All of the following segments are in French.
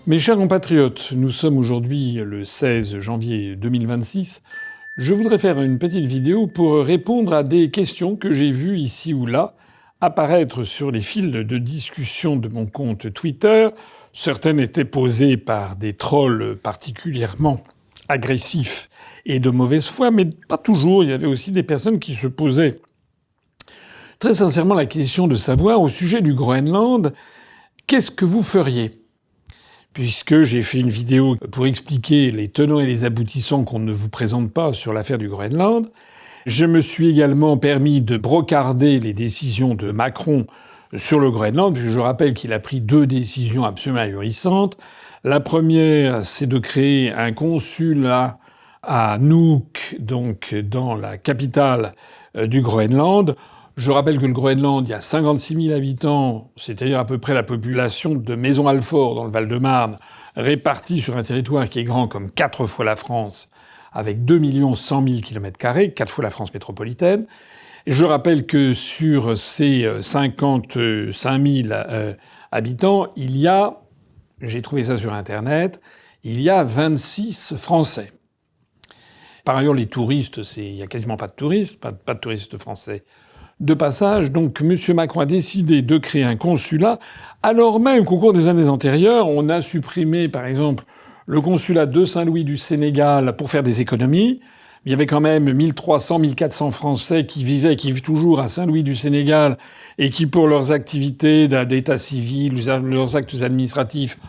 Mes chers compatriotes, nous sommes aujourd'hui le 16 janvier 2026. Je voudrais faire une petite vidéo pour répondre à des questions que j'ai vues ici ou là apparaître sur les fils de discussion de mon compte Twitter. Certaines étaient posées par des trolls particulièrement agressifs et de mauvaise foi, mais pas toujours. Il y avait aussi des personnes qui se posaient très sincèrement la question de savoir au sujet du Groenland, qu'est-ce que vous feriez ? Puisque j'ai fait une vidéo pour expliquer les tenants et les aboutissants qu'on ne vous présente pas sur l'affaire du Groenland. Je me suis également permis de brocarder les décisions de Macron sur le Groenland, puisque je rappelle qu'il a pris 2 décisions absolument ahurissantes. La première, c'est de créer un consulat à Nuuk, donc dans la capitale du Groenland. Je rappelle que le Groenland, il y a 56 000 habitants, c'est-à-dire à peu près la population de Maisons-Alfort dans le Val-de-Marne, répartie sur un territoire qui est grand comme 4 fois la France, avec 2 100 000 km², 4 fois la France métropolitaine. Et je rappelle que sur ces 55 000 habitants, il y a, j'ai trouvé ça sur Internet, il y a 26 Français. Par ailleurs, les touristes, il y a quasiment pas de touristes, pas de touristes français de passage. Donc, M. Macron a décidé de créer un consulat, alors même qu'au cours des années antérieures, on a supprimé, par exemple, le consulat de Saint-Louis du Sénégal pour faire des économies. Il y avait quand même 1300, 1400 Français qui vivent toujours à Saint-Louis du Sénégal et qui, pour leurs activités d'état civil, leurs actes administratifs,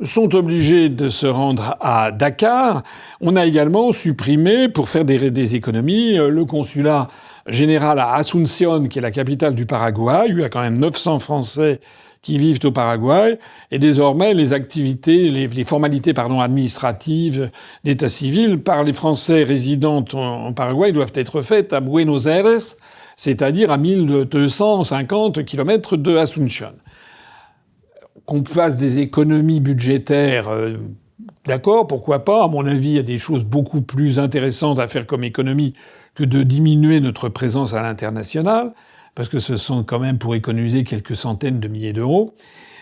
sont obligés de se rendre à Dakar. On a également supprimé, pour faire des économies, le consulat général à Asunción, qui est la capitale du Paraguay. Il y a quand même 900 Français qui vivent au Paraguay. Et désormais, les activités, les formalités, administratives d'état civil par les Français résidant en Paraguay doivent être faites à Buenos Aires, c'est-à-dire à 1250 km de Asunción. Qu'on fasse des économies budgétaires, d'accord, pourquoi pas. À mon avis, il y a des choses beaucoup plus intéressantes à faire comme économie que de diminuer notre présence à l'international, parce que ce sont quand même pour économiser quelques centaines de milliers d'euros.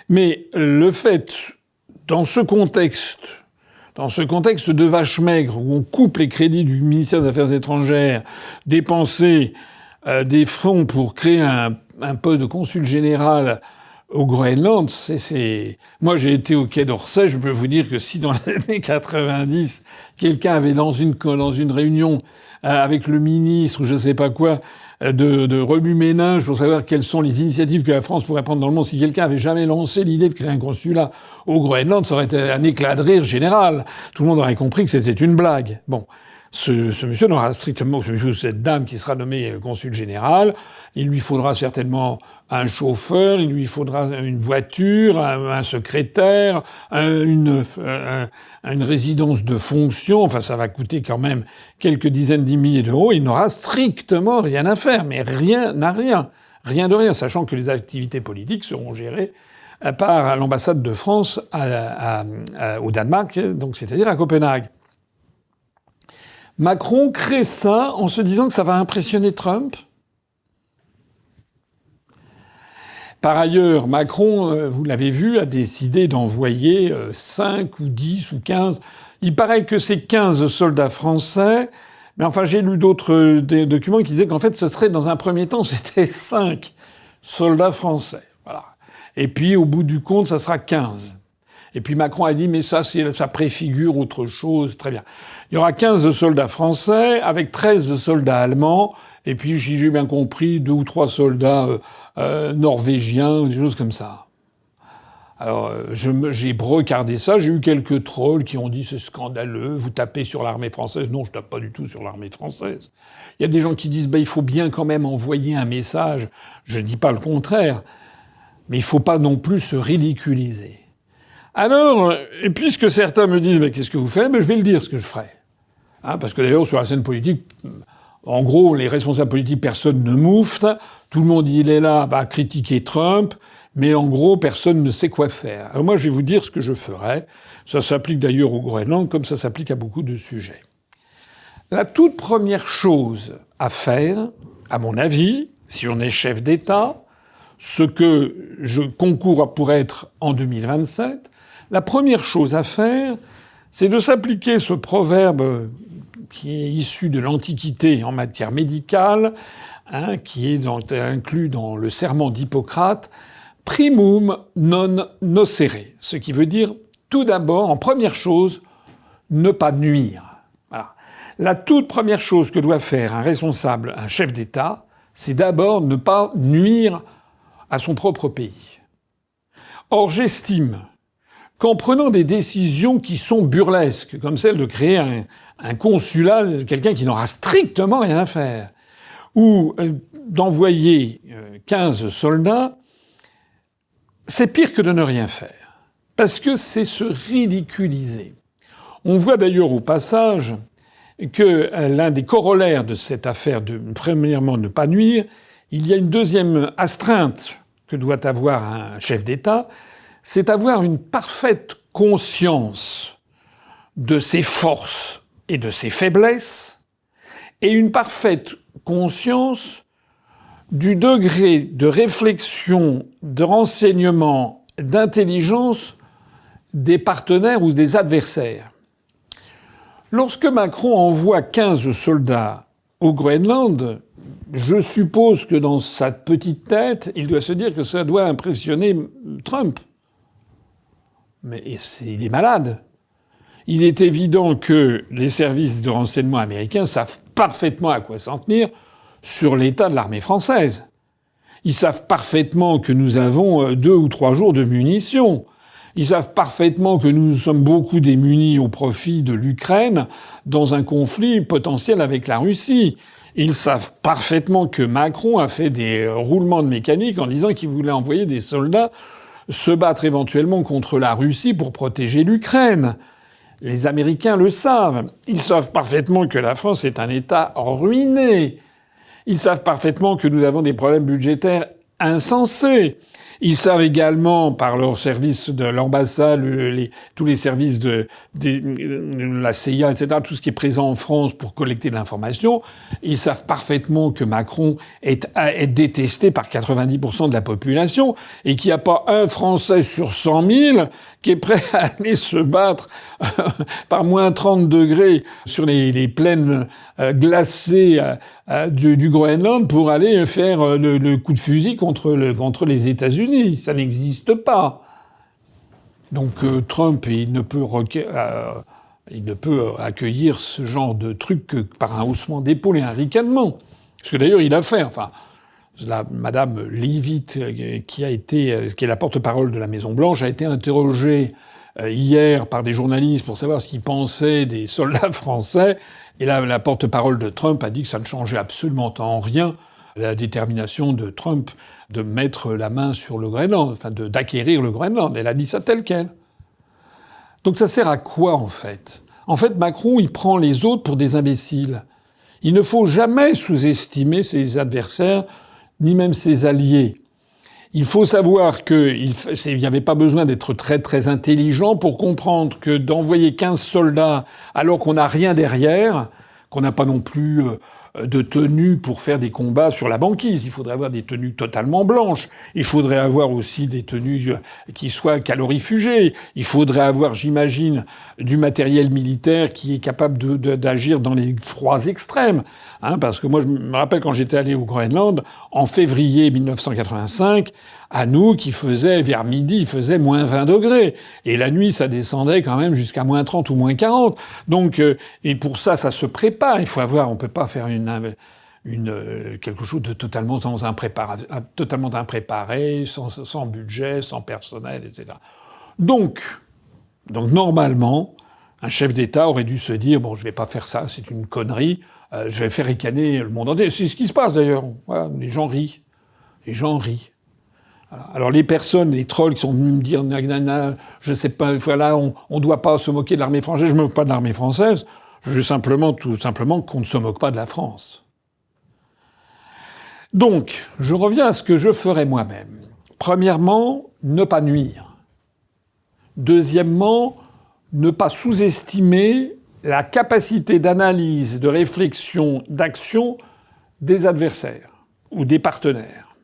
Mais le fait, dans ce contexte de vache maigre, où on coupe les crédits du ministère des Affaires étrangères, dépenser des fonds pour créer un poste de consul général au Groenland, Moi, j'ai été au Quai d'Orsay. Je peux vous dire que si dans les années 90, quelqu'un avait dans une réunion avec le ministre ou je sais pas quoi de remue-ménage pour savoir quelles sont les initiatives que la France pourrait prendre dans le monde, si quelqu'un avait jamais lancé l'idée de créer un consulat au Groenland, ça aurait été un éclat de rire général. Tout le monde aurait compris que c'était une blague. Bon. Ce monsieur n'aura strictement, cette dame qui sera nommée consul général, il lui faudra certainement un chauffeur, il lui faudra une voiture, un secrétaire, une résidence de fonction. Enfin, ça va coûter quand même quelques dizaines de milliers d'euros. Il n'aura strictement rien à faire, mais rien de rien, sachant que les activités politiques seront gérées par l'ambassade de France au Danemark, donc c'est-à-dire à Copenhague. Macron crée ça en se disant que ça va impressionner Trump. Par ailleurs, Macron, vous l'avez vu, a décidé d'envoyer 5 ou 10 ou 15. Il paraît que c'est 15 soldats français. Mais enfin, j'ai lu d'autres documents qui disaient qu'en fait, ce serait, dans un premier temps, c'était 5 soldats français. Voilà. Et puis, au bout du compte, ça sera 15. Et puis Macron a dit, mais ça préfigure autre chose. Très bien. Il y aura 15 soldats français avec 13 soldats allemands. Et puis, si j'ai bien compris, 2 ou 3 soldats norvégiens, des choses comme ça. Alors, j'ai brocardé ça. J'ai eu quelques trolls qui ont dit, c'est scandaleux, vous tapez sur l'armée française. Non, je tape pas du tout sur l'armée française. Il y a des gens qui disent, il faut bien quand même envoyer un message. Je dis pas le contraire. Mais il faut pas non plus se ridiculiser. Alors, et puisque certains me disent, qu'est-ce que vous faites? Je vais le dire ce que je ferai. Parce que d'ailleurs, sur la scène politique, en gros, les responsables politiques, personne ne moufte. Tout le monde, il est là, à critiquer Trump. Mais en gros, personne ne sait quoi faire. Alors moi, je vais vous dire ce que je ferai. Ça s'applique d'ailleurs au Groenland, comme ça s'applique à beaucoup de sujets. La toute première chose à faire, à mon avis, si on est chef d'État, ce que je concours pour être en 2027, La première chose à faire, c'est de s'appliquer ce proverbe qui est issu de l'Antiquité en matière médicale, qui est inclus dans le serment d'Hippocrate, primum non nocere, ce qui veut dire tout d'abord, en première chose, ne pas nuire. Voilà. La toute première chose que doit faire un responsable, un chef d'État, c'est d'abord ne pas nuire à son propre pays. Or, j'estime qu'en prenant des décisions qui sont burlesques, comme celle de créer un consulat de quelqu'un qui n'aura strictement rien à faire, ou d'envoyer 15 soldats, c'est pire que de ne rien faire. Parce que c'est se ridiculiser. On voit d'ailleurs au passage que l'un des corollaires de cette affaire de, premièrement, ne pas nuire, il y a une deuxième astreinte que doit avoir un chef d'État, c'est avoir une parfaite conscience de ses forces et de ses faiblesses, et une parfaite conscience du degré de réflexion, de renseignement, d'intelligence des partenaires ou des adversaires. Lorsque Macron envoie 15 soldats au Groenland, je suppose que dans sa petite tête, il doit se dire que ça doit impressionner Trump. Mais il est malade. Il est évident que les services de renseignement américains savent parfaitement à quoi s'en tenir sur l'état de l'armée française. Ils savent parfaitement que nous avons 2 ou 3 jours de munitions. Ils savent parfaitement que nous sommes beaucoup démunis au profit de l'Ukraine dans un conflit potentiel avec la Russie. Ils savent parfaitement que Macron a fait des roulements de mécanique en disant qu'il voulait envoyer des soldats se battre éventuellement contre la Russie pour protéger l'Ukraine. Les Américains le savent. Ils savent parfaitement que la France est un État ruiné. Ils savent parfaitement que nous avons des problèmes budgétaires insensés. Ils savent également, par leurs services de l'ambassade, tous les services de la CIA, etc., tout ce qui est présent en France pour collecter de l'information, ils savent parfaitement que Macron est détesté par 90% de la population et qu'il n'y a pas un Français sur 100 000 qui est prêt à aller se battre par moins 30 degrés sur les plaines glacées du Groenland pour aller faire le coup de fusil contre les États-Unis. Ça n'existe pas. Donc Trump, il ne peut accueillir ce genre de truc que par un haussement d'épaule et un ricanement. Ce que d'ailleurs il a fait. Enfin, Madame Leavitt, qui est la porte-parole de la Maison-Blanche, a été interrogée hier par des journalistes pour savoir ce qu'ils pensaient des soldats français. Et la porte-parole de Trump a dit que ça ne changeait absolument en rien la détermination de Trump de mettre la main sur le Groenland, enfin d'acquérir le Groenland. Elle a dit ça tel quel. Donc ça sert à quoi, en fait ? En fait, Macron, il prend les autres pour des imbéciles. Il ne faut jamais sous-estimer ses adversaires, ni même ses alliés. Il faut savoir qu'il n'y avait pas besoin d'être très très intelligent pour comprendre que d'envoyer 15 soldats alors qu'on n'a rien derrière, qu'on n'a pas non plus de tenue pour faire des combats sur la banquise. Il faudrait avoir des tenues totalement blanches. Il faudrait avoir aussi des tenues qui soient calorifugées. Il faudrait avoir, j'imagine, du matériel militaire qui est capable d'agir dans les froids extrêmes. Parce que moi, je me rappelle quand j'étais allé au Groenland, en février 1985, à nous, qui faisait, vers midi, il faisait moins 20 degrés. Et la nuit, ça descendait quand même jusqu'à moins 30 ou moins 40. Donc, et pour ça se prépare. Il faut avoir, on peut pas faire quelque chose de totalement impréparé, sans budget, sans personnel, etc. Donc, normalement, un chef d'État aurait dû se dire, bon, je vais pas faire ça, c'est une connerie, je vais faire ricaner le monde entier. C'est ce qui se passe d'ailleurs. Voilà, les gens rient. Alors les personnes, les trolls qui sont venus me dire, je sais pas, voilà, on doit pas se moquer de l'armée française, je me moque pas de l'armée française, je veux tout simplement qu'on ne se moque pas de la France. Donc, je reviens à ce que je ferais moi-même. Premièrement, ne pas nuire. Deuxièmement, ne pas sous-estimer la capacité d'analyse, de réflexion, d'action des adversaires ou des partenaires.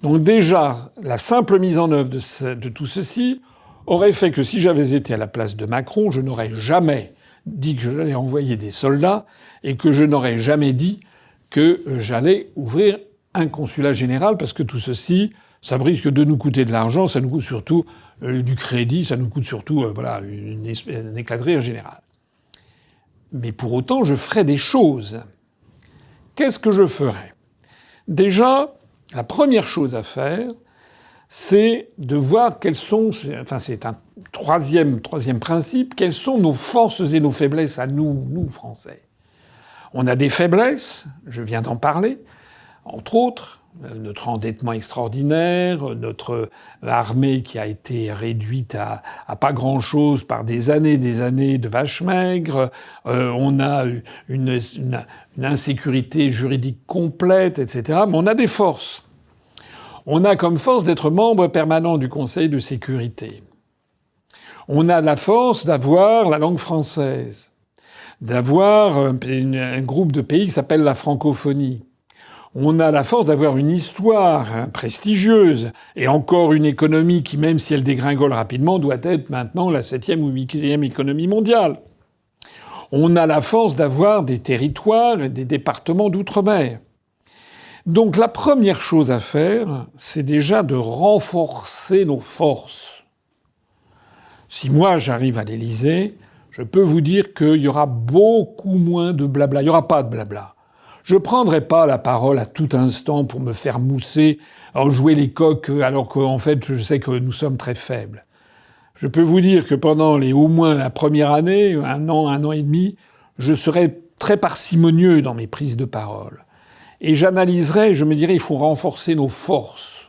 Donc déjà, la simple mise en œuvre de tout ceci aurait fait que si j'avais été à la place de Macron, je n'aurais jamais dit que j'allais envoyer des soldats et que je n'aurais jamais dit que j'allais ouvrir un consulat général, parce que tout ceci, ça risque de nous coûter de l'argent, ça nous coûte surtout du crédit, ça nous coûte surtout un éclat de rire général. Mais pour autant, je ferai des choses. Qu'est-ce que je ferai? Déjà, la première chose à faire, c'est de voir quels sont, enfin c'est un troisième principe, quelles sont nos forces et nos faiblesses à nous Français. On a des faiblesses, je viens d'en parler, entre autres, notre endettement extraordinaire, notre armée qui a été réduite à pas grand-chose par des années de vaches maigres, on a une insécurité juridique complète, etc. Mais on a des forces. On a comme force d'être membre permanent du Conseil de sécurité. On a la force d'avoir la langue française, d'avoir un groupe de pays qui s'appelle la francophonie. On a la force d'avoir une histoire prestigieuse et encore une économie qui, même si elle dégringole rapidement, doit être maintenant la 7e ou 8e économie mondiale. On a la force d'avoir des territoires et des départements d'outre-mer. Donc la première chose à faire, c'est déjà de renforcer nos forces. Si moi j'arrive à l'Élysée, je peux vous dire qu'il y aura beaucoup moins de blabla. Il n'y aura pas de blabla. Je prendrai pas la parole à tout instant pour me faire mousser, jouer les coqs, alors qu'en fait, je sais que nous sommes très faibles. Je peux vous dire que pendant au moins la première année, un an et demi, je serai très parcimonieux dans mes prises de parole. Et j'analyserai, je me dirai, il faut renforcer nos forces.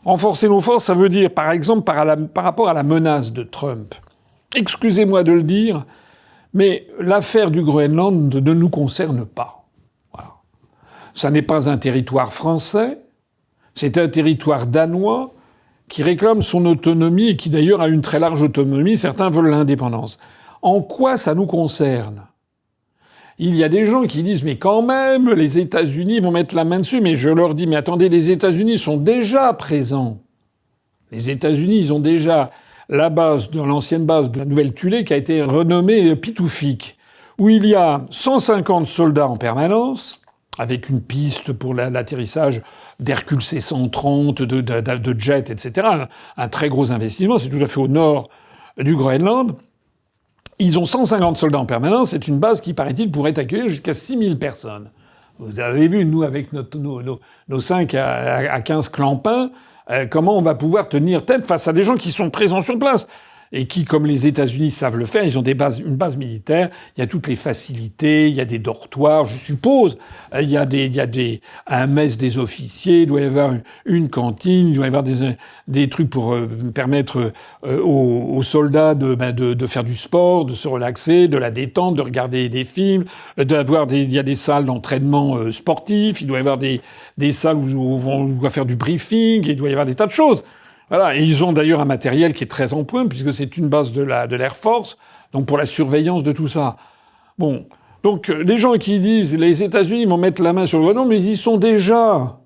Renforcer nos forces, ça veut dire, par exemple, par rapport à la menace de Trump. Excusez-moi de le dire, mais l'affaire du Groenland ne nous concerne pas. Ça n'est pas un territoire français, c'est un territoire danois qui réclame son autonomie et qui d'ailleurs a une très large autonomie. Certains veulent l'indépendance. En quoi ça nous concerne? Il y a des gens qui disent « mais quand même, les États-Unis vont mettre la main dessus ». Mais je leur dis « mais attendez, les États-Unis sont déjà présents. Les États-Unis, ils ont déjà la base, l'ancienne base de la Nouvelle-Tulé qui a été renommée Pitoufik, où il y a 150 soldats en permanence, avec une piste pour l'atterrissage d'Hercule C-130, de jets, etc. Un très gros investissement, c'est tout à fait au nord du Groenland. Ils ont 150 soldats en permanence, c'est une base qui, paraît-il, pourrait accueillir jusqu'à 6000 personnes. Vous avez vu, nous, avec nos 5 à 15 clampins, comment on va pouvoir tenir tête face à des gens qui sont présents sur place et qui, comme les États-Unis savent le faire, ils ont une base militaire, il y a toutes les facilités, il y a des dortoirs, je suppose, il y a un mess des officiers, il doit y avoir une cantine, il doit y avoir des trucs pour permettre aux soldats de faire du sport, de se relaxer, de la détente, de regarder des films, il y a des salles d'entraînement sportifs, il doit y avoir des salles où on doit faire du briefing, il doit y avoir des tas de choses. Voilà, et ils ont d'ailleurs un matériel qui est très en pointe, puisque c'est une base de l'Air Force, donc pour la surveillance de tout ça. Bon, donc les gens qui disent les États-Unis vont mettre la main sur le Groenland, mais ils sont déjà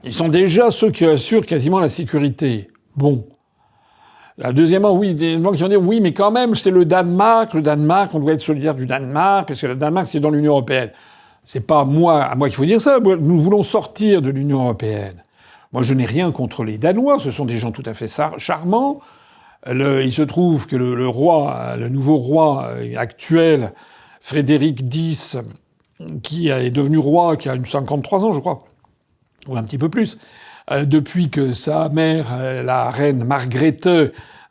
ceux qui assurent quasiment la sécurité. Bon. Deuxièmement, oui, des gens qui vont dire oui, mais quand même, c'est le Danemark, on doit être solidaire du Danemark, parce que le Danemark, c'est dans l'Union européenne. C'est pas à moi qu'il faut dire ça. Nous voulons sortir de l'Union européenne. Moi, je n'ai rien contre les Danois, ce sont des gens tout à fait charmants. Il se trouve que le nouveau roi actuel, Frédéric X, qui est devenu roi, qui a 53 ans, je crois, ou un petit peu plus, depuis que sa mère, la reine Margrethe,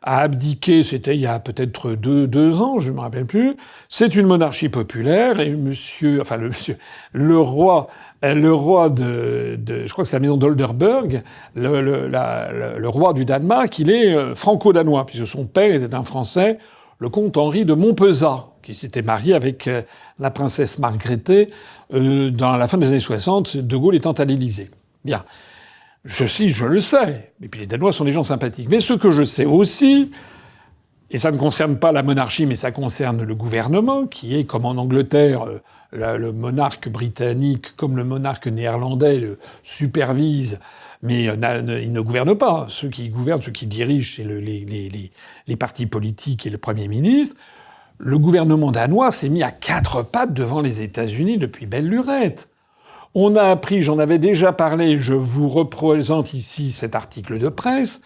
a abdiqué, c'était il y a peut-être deux ans, je ne me rappelle plus. C'est une monarchie populaire et le roi je crois que c'est la maison d'Olderburg, le roi du Danemark, il est franco-danois, puisque son père était un Français, le comte Henri de Montpezat, qui s'était marié avec la princesse Margrethe dans la fin des années 60, De Gaulle étant à l'Élysée. Bien. Je le sais. Et puis les Danois sont des gens sympathiques. Mais ce que je sais aussi, et ça ne concerne pas la monarchie, mais ça concerne le gouvernement, qui est, comme en Angleterre, le monarque britannique, comme le monarque néerlandais, supervise mais ils ne gouvernent pas. Ceux qui gouvernent, ceux qui dirigent, c'est les partis politiques et le Premier ministre. Le gouvernement danois s'est mis à quatre pattes devant les États-Unis depuis belle lurette. On a appris, j'en avais déjà parlé, je vous représente ici cet article de presse,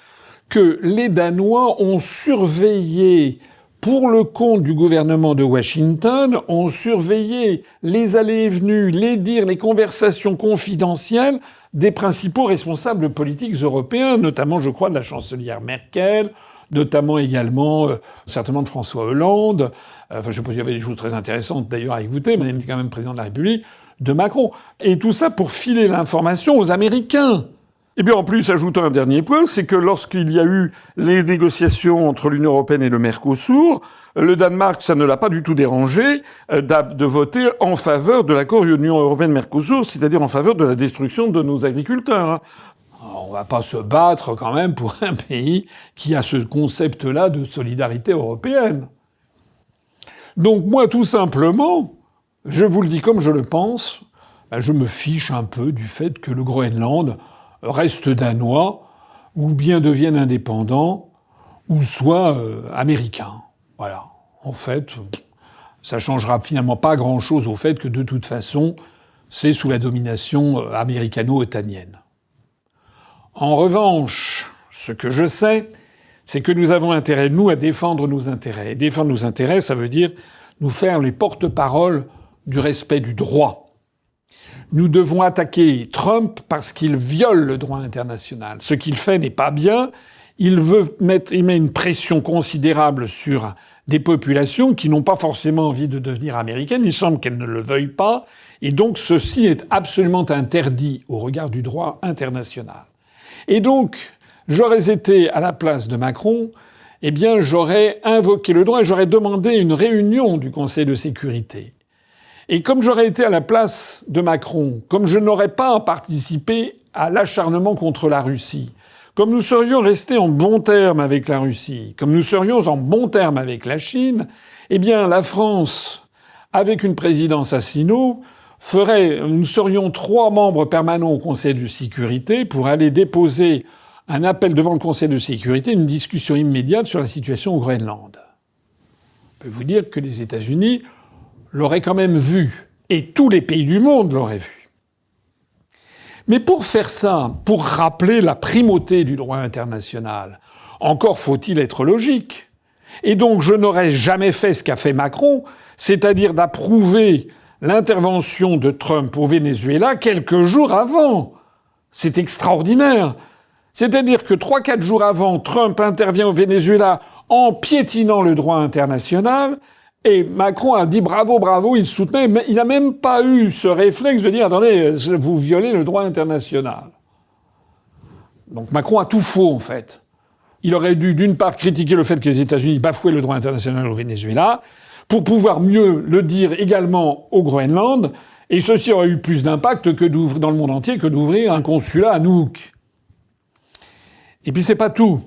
que les Danois ont surveillé, pour le compte du gouvernement de Washington, ont surveillé les allées et venues, les dires, les conversations confidentielles des principaux responsables politiques européens, notamment, je crois, de la chancelière Merkel, notamment également, certainement de François Hollande. Enfin, je sais pas s'il y avait des choses très intéressantes d'ailleurs à écouter, mais il était quand même président de la République, de Macron. Et tout ça pour filer l'information aux Américains. Et bien en plus, ajoutons un dernier point, c'est que lorsqu'il y a eu les négociations entre l'Union européenne et le Mercosur, le Danemark, ça ne l'a pas du tout dérangé de voter en faveur de l'accord Union européenne-Mercosur, c'est-à-dire en faveur de la destruction de nos agriculteurs. Alors, on va pas se battre quand même pour un pays qui a ce concept-là de solidarité européenne. Donc moi, tout simplement, je vous le dis comme je le pense, je me fiche un peu du fait que le Groenland reste danois, ou bien devienne indépendant, ou soit américain. Voilà. En fait, ça changera finalement pas grand-chose au fait que de toute façon, c'est sous la domination américano-otanienne. En revanche, ce que je sais, c'est que nous avons intérêt, nous, à défendre nos intérêts. Et défendre nos intérêts, ça veut dire nous faire les porte-paroles du respect du droit. Nous devons attaquer Trump parce qu'il viole le droit international. Ce qu'il fait n'est pas bien. Il met une pression considérable sur des populations qui n'ont pas forcément envie de devenir américaines. Il semble qu'elles ne le veuillent pas. Et donc, ceci est absolument interdit au regard du droit international. Et donc, j'aurais été à la place de Macron, eh bien, j'aurais invoqué le droit et j'aurais demandé une réunion du Conseil de sécurité. Et comme j'aurais été à la place de Macron, comme je n'aurais pas participé à l'acharnement contre la Russie, comme nous serions restés en bons termes avec la Russie, comme nous serions en bons termes avec la Chine, eh bien la France, avec une présidence Asselineau, nous serions 3 membres permanents au Conseil de sécurité pour aller déposer un appel devant le Conseil de sécurité, une discussion immédiate sur la situation au Groenland. Je peux vous dire que les États-Unis l'auraient quand même vu. Et tous les pays du monde l'auraient vu. Mais pour faire ça, pour rappeler la primauté du droit international, encore faut-il être logique. Et donc je n'aurais jamais fait ce qu'a fait Macron, c'est-à-dire d'approuver l'intervention de Trump au Venezuela quelques jours avant. C'est extraordinaire. C'est-à-dire que 3-4 jours avant, Trump intervient au Venezuela en piétinant le droit international. Et Macron a dit bravo, bravo, il soutenait, mais il n'a même pas eu ce réflexe de dire attendez, vous violez le droit international. Donc Macron a tout faux, en fait. Il aurait dû, d'une part, critiquer le fait que les États-Unis bafouaient le droit international au Venezuela, pour pouvoir mieux le dire également au Groenland, et ceci aurait eu plus d'impact que dans le monde entier que d'ouvrir un consulat à Nuuk. Et puis c'est pas tout.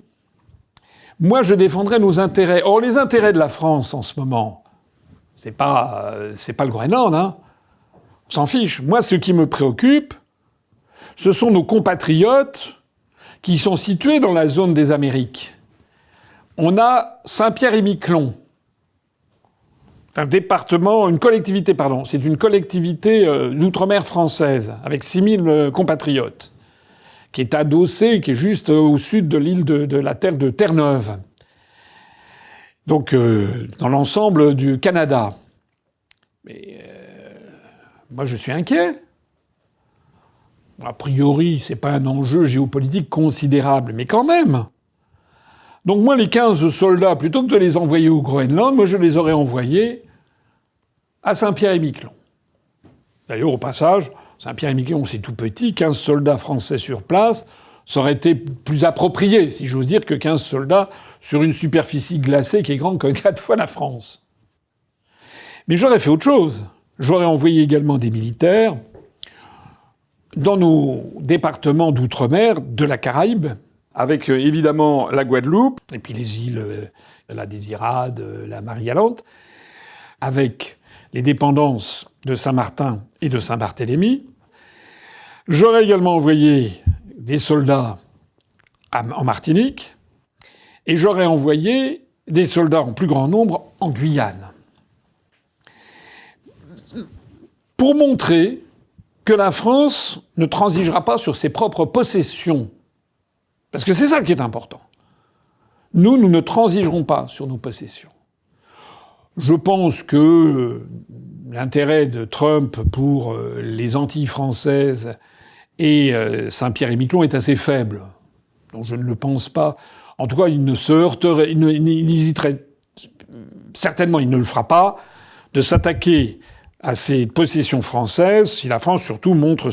Moi, je défendrais nos intérêts. Or, les intérêts de la France en ce moment, c'est pas le Groenland, hein. On s'en fiche. Moi, ce qui me préoccupe, ce sont nos compatriotes qui sont situés dans la zone des Amériques. On a Saint-Pierre-et-Miquelon. Un département, une collectivité, pardon. C'est une collectivité d'outre-mer française, avec 6000 compatriotes, qui est adossée, qui est juste au sud de l'île de la terre de Terre-Neuve. Donc, dans l'ensemble du Canada. Mais moi, je suis inquiet. A priori, c'est pas un enjeu géopolitique considérable, mais quand même. Donc moi, les 15 soldats, plutôt que de les envoyer au Groenland, moi, je les aurais envoyés à Saint-Pierre-et-Miquelon. D'ailleurs, au passage, Saint-Pierre-et-Miquelon, c'est tout petit, 15 soldats français sur place, ça aurait été plus approprié, si j'ose dire, que 15 soldats sur une superficie glacée qui est grande que 4 fois la France. Mais j'aurais fait autre chose. J'aurais envoyé également des militaires dans nos départements d'outre-mer de la Caraïbe, avec évidemment la Guadeloupe, et puis les îles, la Désirade, la Marie-Galante, avec les dépendances de Saint-Martin et de Saint-Barthélemy. J'aurais également envoyé des soldats en Martinique et j'aurais envoyé des soldats en plus grand nombre en Guyane. Pour montrer que la France ne transigera pas sur ses propres possessions. Parce que c'est ça qui est important. Nous ne transigerons pas sur nos possessions. Je pense que l'intérêt de Trump pour les Antilles françaises et Saint-Pierre-et-Miquelon est assez faible. Donc je ne le pense pas. En tout cas, il ne se heurterait, il hésiterait certainement, il ne le fera pas, de s'attaquer à ces possessions françaises si la France surtout montre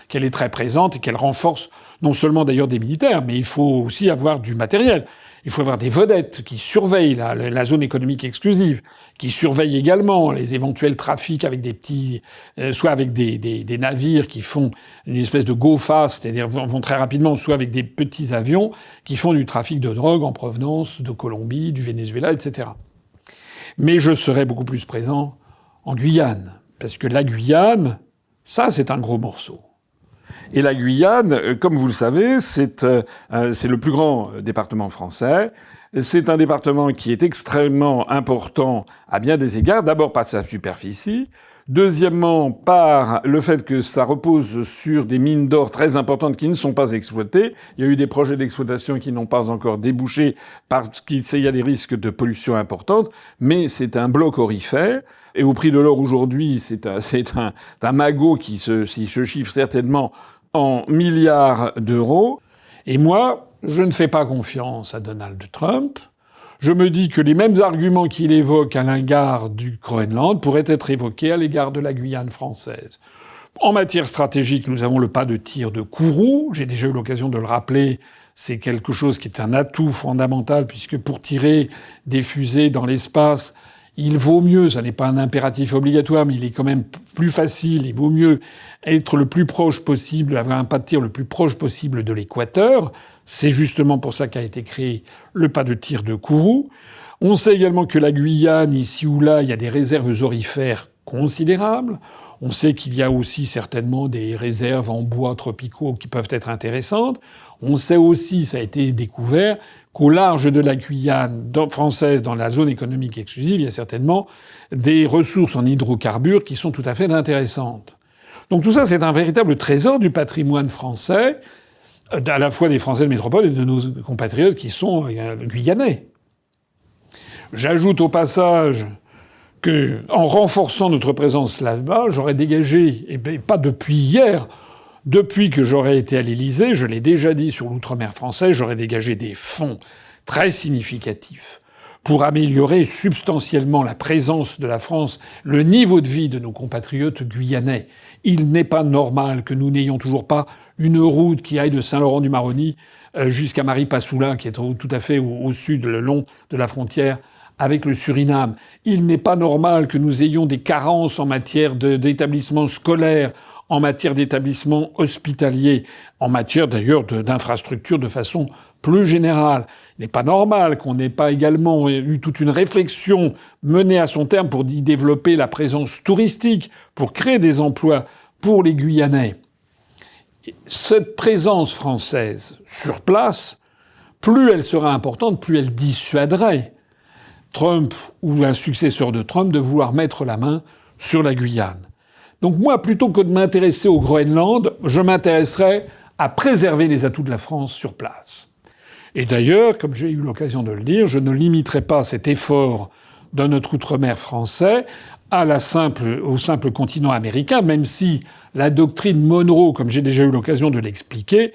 qu'elle est très présente et qu'elle renforce non seulement d'ailleurs des militaires, mais il faut aussi avoir du matériel. Il faut avoir des vedettes qui surveillent la zone économique exclusive, qui surveillent également les éventuels trafics avec des petits, soit avec des navires qui font une espèce de go fast, c'est-à-dire vont très rapidement, soit avec des petits avions qui font du trafic de drogue en provenance de Colombie, du Venezuela, etc. Mais je serai beaucoup plus présent en Guyane. Parce que la Guyane, ça, c'est un gros morceau. Et la Guyane, comme vous le savez, c'est le plus grand département français. C'est un département qui est extrêmement important à bien des égards. D'abord par sa superficie. Deuxièmement, par le fait que ça repose sur des mines d'or très importantes qui ne sont pas exploitées. Il y a eu des projets d'exploitation qui n'ont pas encore débouché parce qu'il y a des risques de pollution importantes. Mais c'est un bloc aurifère. Et au prix de l'or aujourd'hui, c'est un magot qui se chiffre certainement en milliards d'euros. Et moi, je ne fais pas confiance à Donald Trump. Je me dis que les mêmes arguments qu'il évoque à l'égard du Groenland pourraient être évoqués à l'égard de la Guyane française. En matière stratégique, nous avons le pas de tir de Kourou. J'ai déjà eu l'occasion de le rappeler. C'est quelque chose qui est un atout fondamental puisque pour tirer des fusées dans l'espace, il vaut mieux, ça n'est pas un impératif obligatoire, mais il est quand même plus facile, il vaut mieux être le plus proche possible, avoir un pas de tir le plus proche possible de l'équateur. C'est justement pour ça qu'a été créé le pas de tir de Kourou. On sait également que la Guyane, ici ou là, il y a des réserves aurifères considérables. On sait qu'il y a aussi certainement des réserves en bois tropicaux qui peuvent être intéressantes. On sait aussi, ça a été découvert, qu'au large de la Guyane française, dans la zone économique exclusive, il y a certainement des ressources en hydrocarbures qui sont tout à fait intéressantes. Donc tout ça, c'est un véritable trésor du patrimoine français, à la fois des Français de métropole et de nos compatriotes qui sont guyanais. J'ajoute au passage que, en renforçant notre présence là-bas, j'aurais dégagé, et pas depuis hier, depuis que j'aurais été à l'Élysée, je l'ai déjà dit sur l'outre-mer français, j'aurais dégagé des fonds très significatifs pour améliorer substantiellement la présence de la France, le niveau de vie de nos compatriotes guyanais. Il n'est pas normal que nous n'ayons toujours pas une route qui aille de Saint-Laurent-du-Maroni jusqu'à Maripasoula, qui est tout à fait au sud, le long de la frontière avec le Suriname. Il n'est pas normal que nous ayons des carences en matière d'établissements scolaires, en matière d'établissements hospitaliers, en matière d'ailleurs d'infrastructures de façon plus générale. Il n'est pas normal qu'on n'ait pas également eu toute une réflexion menée à son terme pour y développer la présence touristique, pour créer des emplois pour les Guyanais. Cette présence française sur place, plus elle sera importante, plus elle dissuaderait Trump ou un successeur de Trump de vouloir mettre la main sur la Guyane. Donc moi, plutôt que de m'intéresser au Groenland, je m'intéresserais à préserver les atouts de la France sur place. Et d'ailleurs, comme j'ai eu l'occasion de le dire, je ne limiterai pas cet effort de notre outre-mer français au simple continent américain, même si la doctrine Monroe, comme j'ai déjà eu l'occasion de l'expliquer,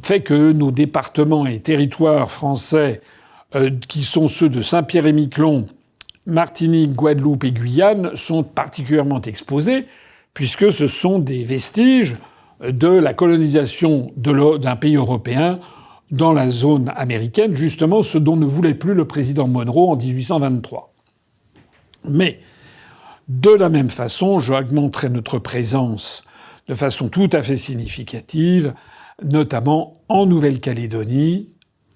fait que nos départements et territoires français, qui sont ceux de Saint-Pierre-et-Miquelon, Martinique, Guadeloupe et Guyane, sont particulièrement exposés, puisque ce sont des vestiges de la colonisation d'un pays européen dans la zone américaine, justement ce dont ne voulait plus le président Monroe en 1823. Mais, de la même façon, j'augmenterai notre présence de façon tout à fait significative, notamment en Nouvelle-Calédonie,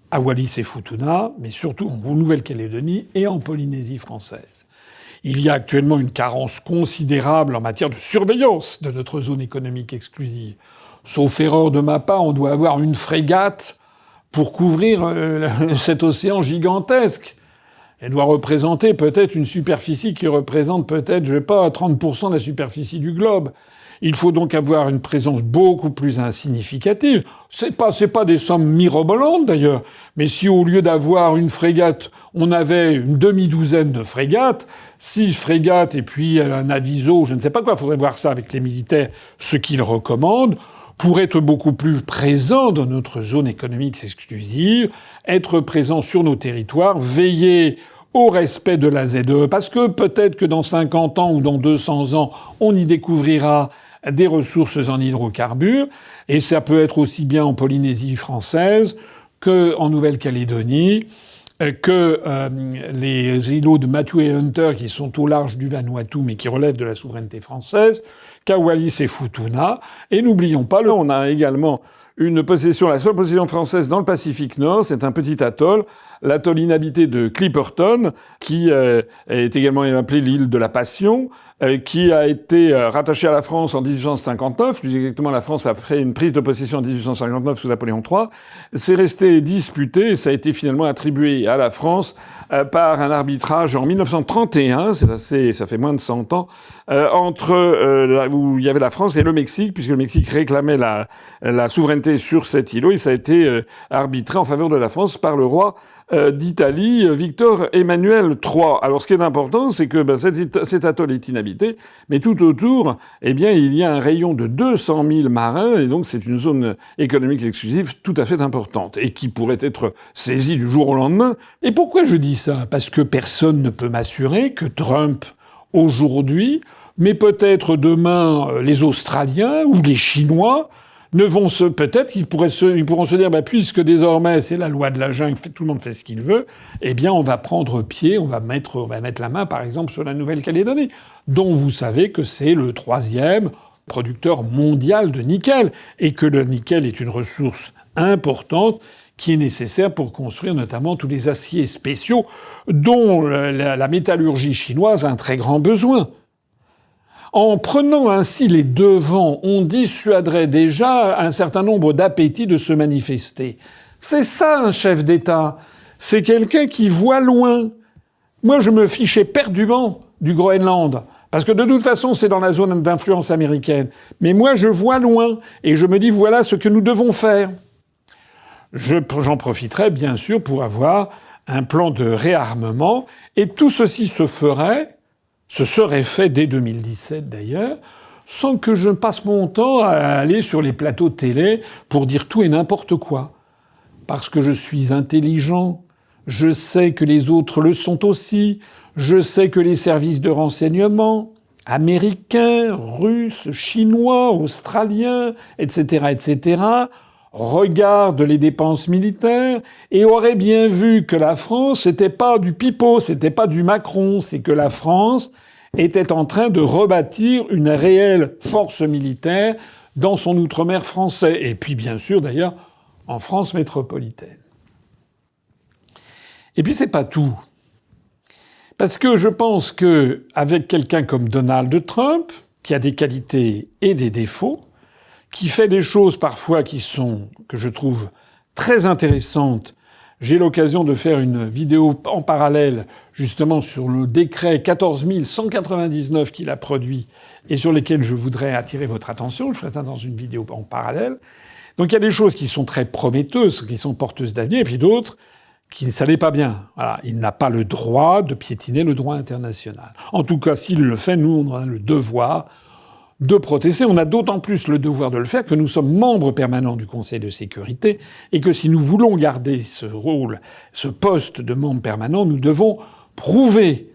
à Wallis et Futuna, mais surtout en Nouvelle-Calédonie et en Polynésie française. Il y a actuellement une carence considérable en matière de surveillance de notre zone économique exclusive. sauf erreur de ma part, on doit avoir une frégate pour couvrir cet océan gigantesque. Elle doit représenter peut-être une superficie qui représente peut-être, je sais pas, 30% de la superficie du globe. Il faut donc avoir une présence beaucoup plus insignificative. C'est pas des sommes mirobolantes d'ailleurs. Mais si au lieu d'avoir une frégate, on avait une demi-douzaine de frégates, 6 frégates et puis un aviso, je ne sais pas quoi, faudrait voir ça avec les militaires, ce qu'ils recommandent, pour être beaucoup plus présents dans notre zone économique exclusive, être présents sur nos territoires, veiller au respect de la ZE, parce que peut-être que dans 50 ans ou dans 200 ans, on y découvrira des ressources en hydrocarbures, et ça peut être aussi bien en Polynésie française qu'en Nouvelle-Calédonie, que les îlots de Matthew et Hunter qui sont au large du Vanuatu mais qui relèvent de la souveraineté française, qu'à Wallis et Futuna. Et n'oublions pas, là, on a également une possession, la seule possession française dans le Pacifique Nord, c'est un petit atoll, l'atoll inhabité de Clipperton, qui est également appelé l'île de la Passion, qui a été rattaché à la France en 1859. Plus exactement, la France a fait une prise de possession en 1859 sous Napoléon III. C'est resté disputé et ça a été finalement attribué à la France par un arbitrage en 1931, ça fait moins de 100 ans, où il y avait la France et le Mexique, puisque le Mexique réclamait la souveraineté sur cet îlot, et ça a été arbitré en faveur de la France par le roi d'Italie, Victor Emmanuel III. Alors, ce qui est important, c'est que cet atoll est inhabité, mais tout autour, eh bien, il y a un rayon de 200 000 marins, et donc c'est une zone économique exclusive tout à fait importante, et qui pourrait être saisie du jour au lendemain. Et pourquoi je dis ça? Parce que personne ne peut m'assurer que Trump, aujourd'hui, mais peut-être demain, les Australiens ou les Chinois, peut-être ils pourront se dire, puisque désormais c'est la loi de la jungle, tout le monde fait ce qu'il veut, eh bien on va prendre pied, on va mettre la main par exemple sur la Nouvelle-Calédonie, dont vous savez que c'est le 3e producteur mondial de nickel, et que le nickel est une ressource importante qui est nécessaire pour construire notamment tous les aciers spéciaux dont la métallurgie chinoise a un très grand besoin. En prenant ainsi les devants, on dissuaderait déjà un certain nombre d'appétits de se manifester. C'est ça un chef d'État. C'est quelqu'un qui voit loin. Moi, je me fichais perdument du Groenland, parce que de toute façon, c'est dans la zone d'influence américaine. Mais moi, je vois loin, et je me dis, voilà ce que nous devons faire. J'en profiterai, bien sûr, pour avoir un plan de réarmement, et tout ceci se serait fait dès 2017 d'ailleurs, sans que je passe mon temps à aller sur les plateaux de télé pour dire tout et n'importe quoi. Parce que je suis intelligent, je sais que les autres le sont aussi, je sais que les services de renseignement, américains, russes, chinois, australiens, etc., regardent les dépenses militaires et auraient bien vu que la France, c'était pas du pipeau, c'était pas du Macron, c'est que la France était en train de rebâtir une réelle force militaire dans son outre-mer français. Et puis, bien sûr, d'ailleurs, en France métropolitaine. Et puis, c'est pas tout. Parce que je pense que, avec quelqu'un comme Donald Trump, qui a des qualités et des défauts, qui fait des choses parfois que je trouve très intéressantes. J'ai l'occasion de faire une vidéo en parallèle, justement, sur le décret 14 199 qu'il a produit et sur lesquels je voudrais attirer votre attention. Je ferai ça dans une vidéo en parallèle. Donc il y a des choses qui sont très prometteuses, qui sont porteuses d'avenir, et puis d'autres qui ça n'est pas bien. Voilà. Il n'a pas le droit de piétiner le droit international. En tout cas, s'il le fait, nous, on a le devoir de protester. On a d'autant plus le devoir de le faire que nous sommes membres permanents du Conseil de sécurité et que si nous voulons garder ce rôle, ce poste de membre permanent, nous devons prouver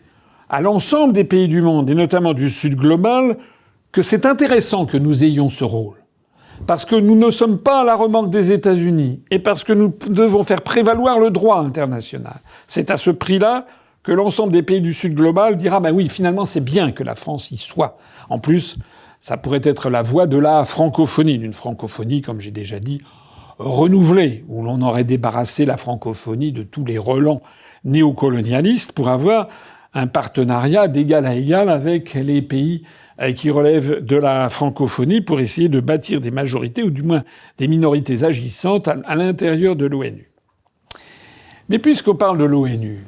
à l'ensemble des pays du monde, et notamment du Sud global, que c'est intéressant que nous ayons ce rôle. Parce que nous ne sommes pas à la remorque des États-Unis et parce que nous devons faire prévaloir le droit international. C'est à ce prix-là que l'ensemble des pays du Sud global dira « oui, finalement, c'est bien que la France y soit ». En plus, ça pourrait être la voie de la francophonie, d'une francophonie, comme j'ai déjà dit, renouvelée, où l'on aurait débarrassé la francophonie de tous les relents néocolonialistes pour avoir un partenariat d'égal à égal avec les pays qui relèvent de la francophonie pour essayer de bâtir des majorités, ou du moins des minorités agissantes à l'intérieur de l'ONU. Mais puisqu'on parle de l'ONU,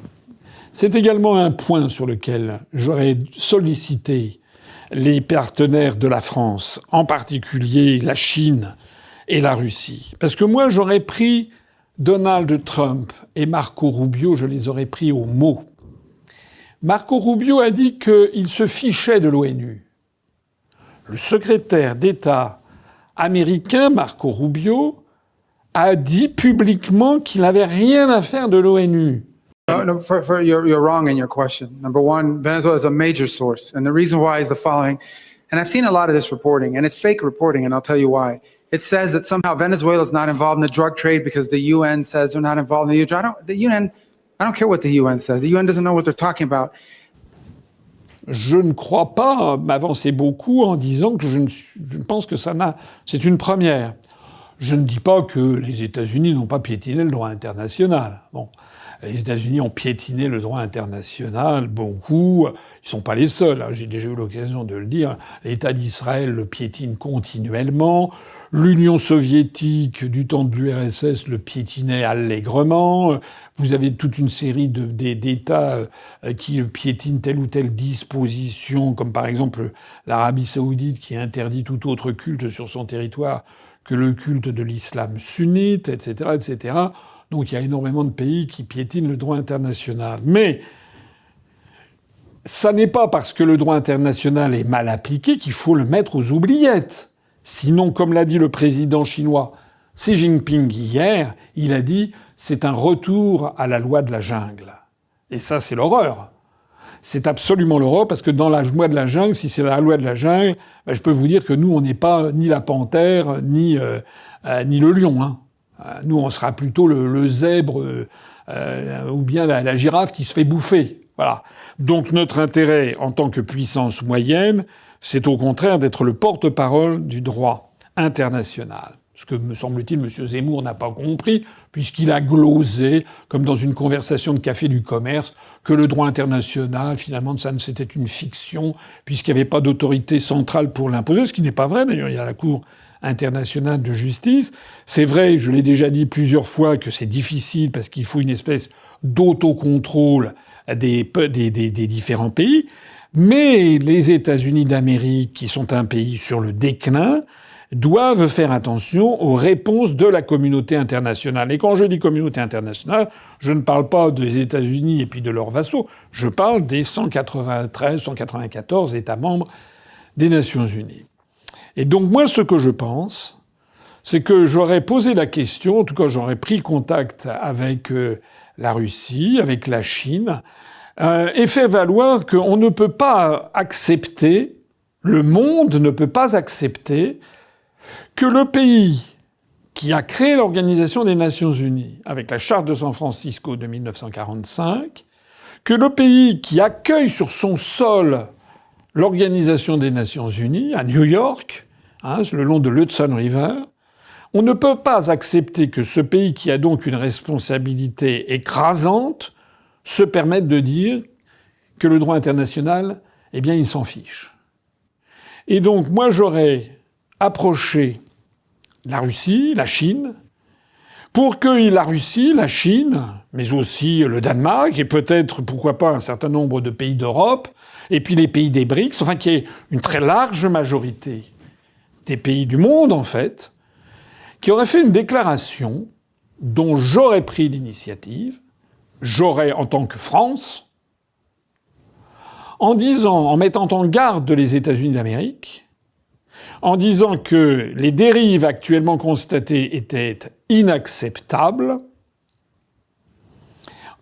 c'est également un point sur lequel j'aurais sollicité les partenaires de la France, en particulier la Chine et la Russie. Parce que moi, j'aurais pris Donald Trump et Marco Rubio, je les aurais pris au mot. Marco Rubio a dit qu'il se fichait de l'ONU. Le secrétaire d'État américain, Marco Rubio, a dit publiquement qu'il n'avait rien à faire de l'ONU. No, you're wrong in your question. Number one, Venezuela is a major source. And the reason why is the following. And I've seen a lot of this reporting, and it's fake reporting, and I'll tell you why. It says that somehow Venezuela is not involved in the drug trade because the UN says they're not involved in the drug trade. I don't care what the UN says. The UN doesn't know what they're talking about. Je ne crois pas m'avancer beaucoup en disant que je pense que c'est une première. Je ne dis pas que les États-Unis n'ont pas piétiné le droit international. Bon. Les États-Unis ont piétiné le droit international beaucoup. Ils sont pas les seuls. J'ai déjà eu l'occasion de le dire. L'État d'Israël le piétine continuellement. L'Union soviétique, du temps de l'URSS, le piétinait allègrement. Vous avez toute une série d'États qui piétinent telle ou telle disposition, comme par exemple l'Arabie saoudite qui interdit tout autre culte sur son territoire que le culte de l'islam sunnite, etc., etc. Donc il y a énormément de pays qui piétinent le droit international. Mais ça n'est pas parce que le droit international est mal appliqué qu'il faut le mettre aux oubliettes. Sinon, comme l'a dit le président chinois Xi Jinping hier, il a dit « c'est un retour à la loi de la jungle ». Et ça, c'est l'horreur. C'est absolument l'horreur, parce que dans la loi de la jungle, si c'est la loi de la jungle, je peux vous dire que nous, on n'est pas ni la panthère, ni le lion, hein. Nous, on sera plutôt le zèbre ou bien la girafe qui se fait bouffer. Voilà. Donc notre intérêt en tant que puissance moyenne, c'est au contraire d'être le porte-parole du droit international. Ce que, me semble-t-il, M. Zemmour n'a pas compris, puisqu'il a glosé, comme dans une conversation de café du commerce, que le droit international, finalement, c'était une fiction, puisqu'il n'y avait pas d'autorité centrale pour l'imposer, ce qui n'est pas vrai. D'ailleurs, il y a la Cour internationale de justice. C'est vrai, je l'ai déjà dit plusieurs fois, que c'est difficile parce qu'il faut une espèce d'autocontrôle des différents pays. Mais les États-Unis d'Amérique, qui sont un pays sur le déclin, doivent faire attention aux réponses de la communauté internationale. Et quand je dis communauté internationale, je ne parle pas des États-Unis et puis de leurs vassaux. Je parle des 193, 194 États membres des Nations Unies. Et donc moi, ce que je pense, c'est que j'aurais posé la question, en tout cas j'aurais pris contact avec la Russie, avec la Chine, et fait valoir qu'on ne peut pas accepter, le monde ne peut pas accepter que le pays qui a créé l'Organisation des Nations Unies avec la Charte de San Francisco de 1945, que le pays qui accueille sur son sol l'Organisation des Nations Unies, à New York, le long de l'Hudson River, on ne peut pas accepter que ce pays qui a donc une responsabilité écrasante se permette de dire que le droit international, eh bien, il s'en fiche. Et donc, moi, j'aurais approché la Russie, la Chine, pour que la Russie, la Chine, mais aussi le Danemark, et peut-être, pourquoi pas, un certain nombre de pays d'Europe, et puis les pays des BRICS, enfin qu'il y ait une très large majorité des pays du monde, en fait, qui auraient fait une déclaration dont j'aurais pris l'initiative, j'aurais, en tant que France, en disant, en mettant en garde les États-Unis d'Amérique, en disant que les dérives actuellement constatées étaient inacceptables,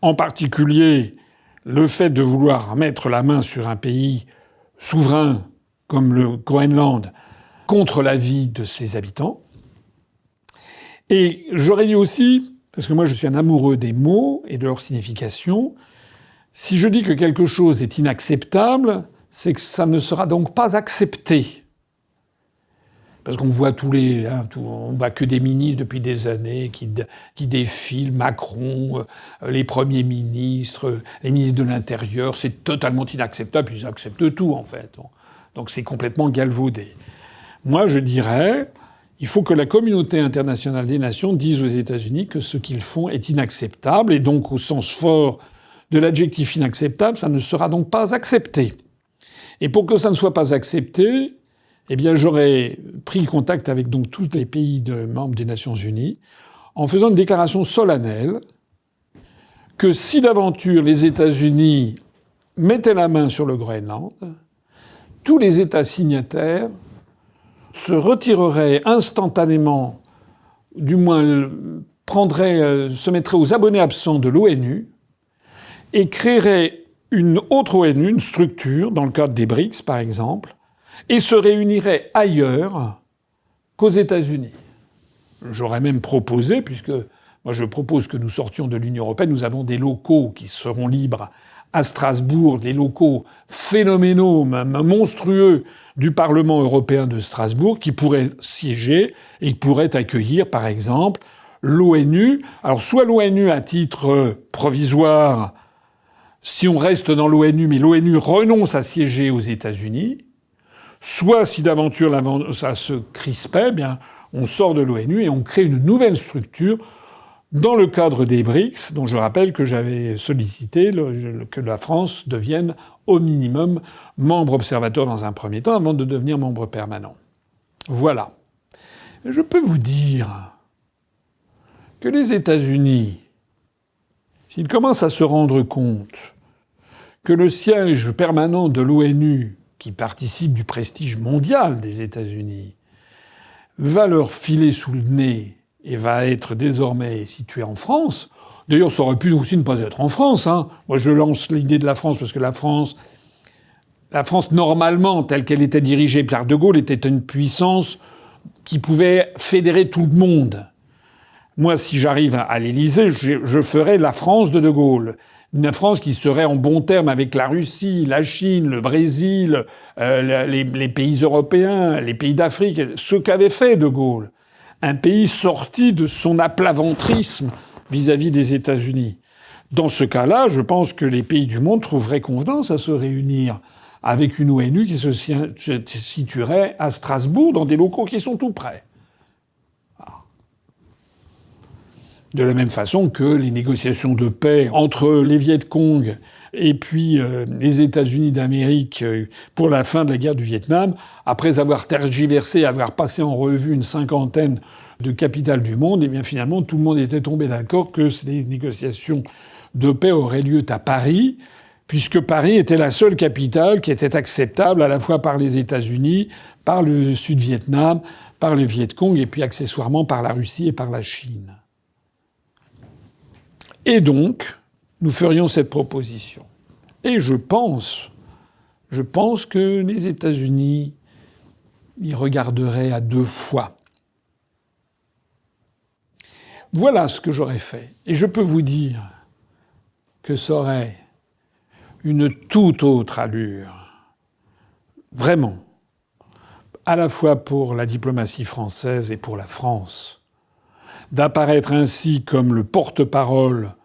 en particulier le fait de vouloir mettre la main sur un pays souverain comme le Groenland contre la vie de ses habitants. Et j'aurais dit aussi, parce que moi je suis un amoureux des mots et de leur signification, si je dis que quelque chose est inacceptable, c'est que ça ne sera donc pas accepté. Parce qu'on voit on voit que des ministres depuis des années qui défilent, Macron, les premiers ministres, les ministres de l'Intérieur, c'est totalement inacceptable, puis ils acceptent tout en fait. Bon. Donc c'est complètement galvaudé. Moi, je dirais, il faut que la communauté internationale des nations dise aux États-Unis que ce qu'ils font est inacceptable, et donc au sens fort de l'adjectif inacceptable, ça ne sera donc pas accepté. Et pour que ça ne soit pas accepté, eh bien, j'aurais pris contact avec donc tous les pays membres des Nations Unies en faisant une déclaration solennelle que si d'aventure les États-Unis mettaient la main sur le Groenland, tous les États signataires se retireraient instantanément, du moins se mettraient aux abonnés absents de l'ONU et créeraient une autre ONU, une structure, dans le cadre des BRICS par exemple, et se réuniraient ailleurs qu'aux États-Unis. J'aurais même proposé, puisque moi je propose que nous sortions de l'Union européenne, nous avons des locaux qui seront libres à Strasbourg, des locaux phénoménaux, même monstrueux du Parlement européen de Strasbourg, qui pourraient siéger et qui pourraient accueillir, par exemple, l'ONU. Alors soit l'ONU à titre provisoire, si on reste dans l'ONU, mais l'ONU renonce à siéger aux États-Unis, soit si d'aventure ça se crispait, bien on sort de l'ONU et on crée une nouvelle structure dans le cadre des BRICS, dont je rappelle que j'avais sollicité que la France devienne au minimum membre observateur dans un premier temps avant de devenir membre permanent. Voilà. Je peux vous dire que les États-Unis, s'ils commencent à se rendre compte que le siège permanent de l'ONU, qui participe du prestige mondial des États-Unis, va leur filer sous le nez et va être désormais situé en France. D'ailleurs, ça aurait pu aussi ne pas être en France. Moi, je lance l'idée de la France parce que la France, normalement, telle qu'elle était dirigée par de Gaulle, était une puissance qui pouvait fédérer tout le monde. Moi, si j'arrive à l'Élysée, je ferai la France de Gaulle. Une France qui serait en bon terme avec la Russie, la Chine, le Brésil, les pays européens, les pays d'Afrique, ce qu'avait fait de Gaulle. Un pays sorti de son aplaventrisme vis-à-vis des États-Unis. Dans ce cas-là, je pense que les pays du monde trouveraient convenance à se réunir avec une ONU qui se situerait à Strasbourg dans des locaux qui sont tout près. De la même façon que les négociations de paix entre les Viet Cong et puis les États-Unis d'Amérique pour la fin de la guerre du Vietnam, après avoir tergiversé, avoir passé en revue une cinquantaine de capitales du monde, et bien finalement tout le monde était tombé d'accord que ces négociations de paix auraient lieu à Paris, puisque Paris était la seule capitale qui était acceptable à la fois par les États-Unis, par le Sud-Vietnam, par les Viet Cong et puis accessoirement par la Russie et par la Chine. Et donc, nous ferions cette proposition. Et je pense que les États-Unis y regarderaient à deux fois. Voilà ce que j'aurais fait. Et je peux vous dire que ça aurait une toute autre allure. Vraiment. À la fois pour la diplomatie française et pour la France. D'apparaître ainsi comme le porte-parole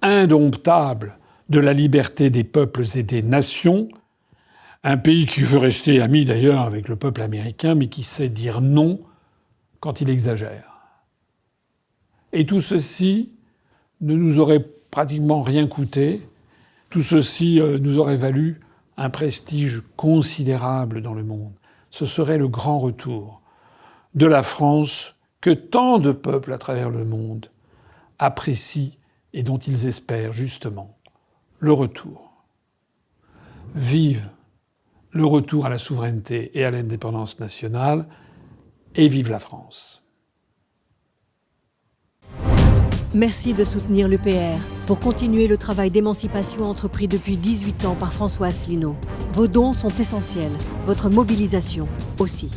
indomptable de la liberté des peuples et des nations, un pays qui veut rester ami d'ailleurs avec le peuple américain, mais qui sait dire non quand il exagère. Et tout ceci ne nous aurait pratiquement rien coûté, tout ceci nous aurait valu un prestige considérable dans le monde. Ce serait le grand retour de la France que tant de peuples à travers le monde apprécient et dont ils espèrent justement le retour. Vive le retour à la souveraineté et à l'indépendance nationale, et vive la France. Merci de soutenir l'UPR pour continuer le travail d'émancipation entrepris depuis 18 ans par François Asselineau. Vos dons sont essentiels, votre mobilisation aussi.